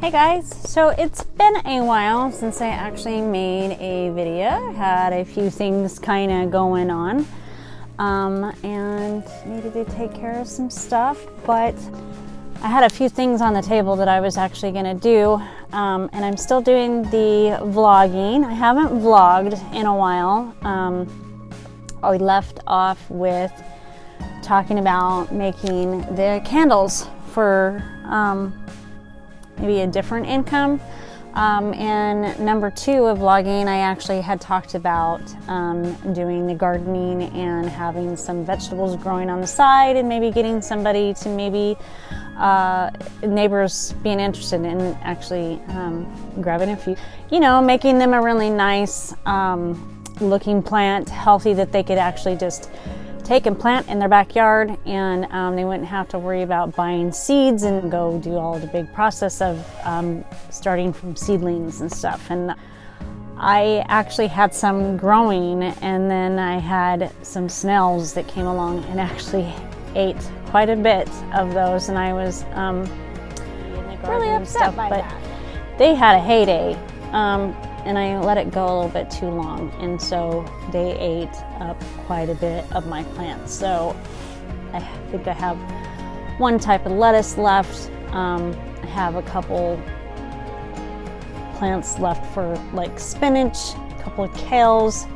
Hey guys, so it's been a while since I actually made a video. Had a few things kind of going on and needed to take care of some stuff, but I had a few things on the table that I was actually going to do, and I'm still doing the vlogging. I haven't vlogged in a while. I left off with talking about making the candles for maybe a different income. And number 2 of vlogging, I actually had talked about doing the gardening and having some vegetables growing on the side, and maybe getting somebody to maybe neighbors being interested in actually grabbing a few, making them a really nice looking plant, healthy, that they could actually just take and plant in their backyard, and they wouldn't have to worry about buying seeds and go do all the big process of starting from seedlings and stuff. And I actually had some growing, and then I had some snails that came along and actually ate quite a bit of those, and I was really upset by that. They had a heyday. And I let it go a little bit too long, and so they ate up quite a bit of my plants. So I think I have one type of lettuce left. I have a couple plants left for like spinach, a couple of kales.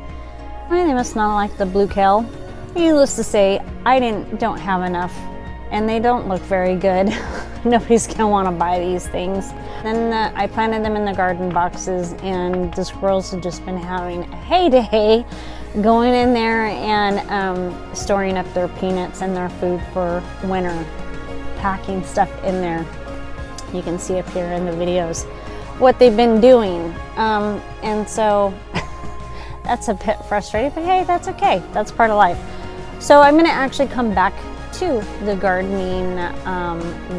They must not like the blue kale. Needless to say, I don't have enough, and they don't look very good. Nobody's gonna want to buy these things. Then I planted them in the garden boxes, and the squirrels have just been having a heyday going in there and storing up their peanuts and their food for winter, packing stuff in there. You can see up here in the videos what they've been doing. And so that's a bit frustrating, but hey, that's okay. That's part of life. So I'm gonna actually come back to the gardening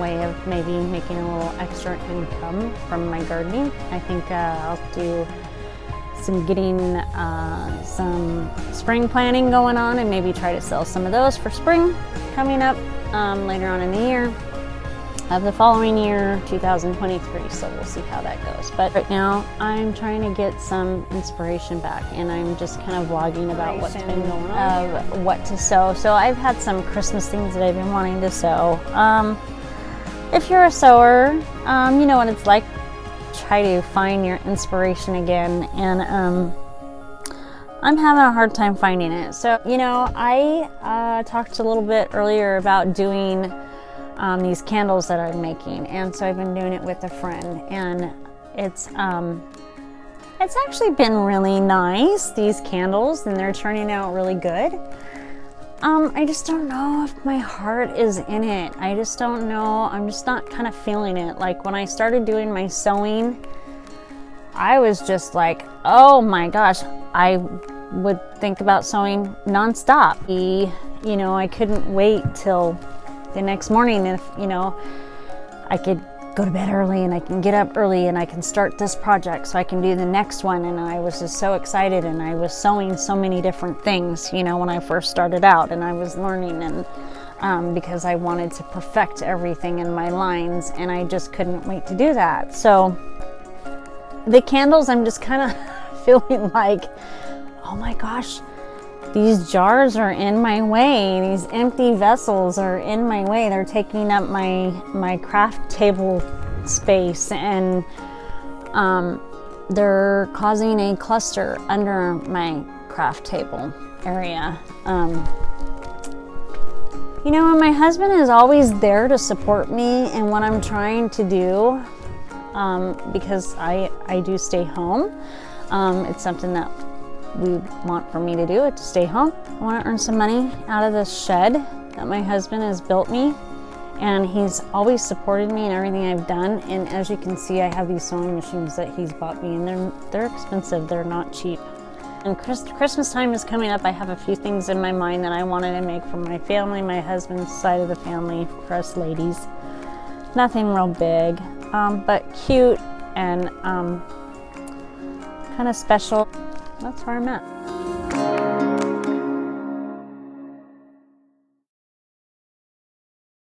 way of maybe making a little extra income from my gardening. I think I'll do getting some spring planting going on, and maybe try to sell some of those for spring coming up later on in the year of the following year, 2023. So we'll see how that goes. But right now I'm trying to get some inspiration back, and I'm just kind of vlogging about what's been going on, of what to sow. So I've had some Christmas things that I've been wanting to sow. If you're a sower, you know what it's like. Try to find your inspiration again, and I'm having a hard time finding it. So I talked a little bit earlier about doing these candles that I'm making, and so I've been doing it with a friend, and it's actually been really nice, these candles, and they're turning out really good. I just don't know if my heart is in it. I just don't know. I'm just not kind of feeling it. Like when I started doing my sewing, I was just like, oh my gosh, I would think about sewing nonstop. I couldn't wait till the next morning if I could go to bed early, and I can get up early, and I can start this project so I can do the next one. And I was just so excited, and I was sewing so many different things when I first started out, and I was learning, and because I wanted to perfect everything in my lines, and I just couldn't wait to do that. So the candles, I'm just kind of feeling like, oh my gosh, these jars are in my way. These empty vessels are in my way. They're taking up my craft table space, and they're causing a cluster under my craft table area. And my husband is always there to support me in what I'm trying to do, because I do stay home. It's something that we want for me to do, it to stay home. I want to earn some money out of this shed that my husband has built me, and he's always supported me in everything I've done. And as you can see, I have these sewing machines that he's bought me, and they're expensive. They're not cheap. And Christmas time is coming up. I have a few things in my mind that I wanted to make for my family, my husband's side of the family, for us ladies. Nothing real big, but cute and kind of special. That's where I'm at.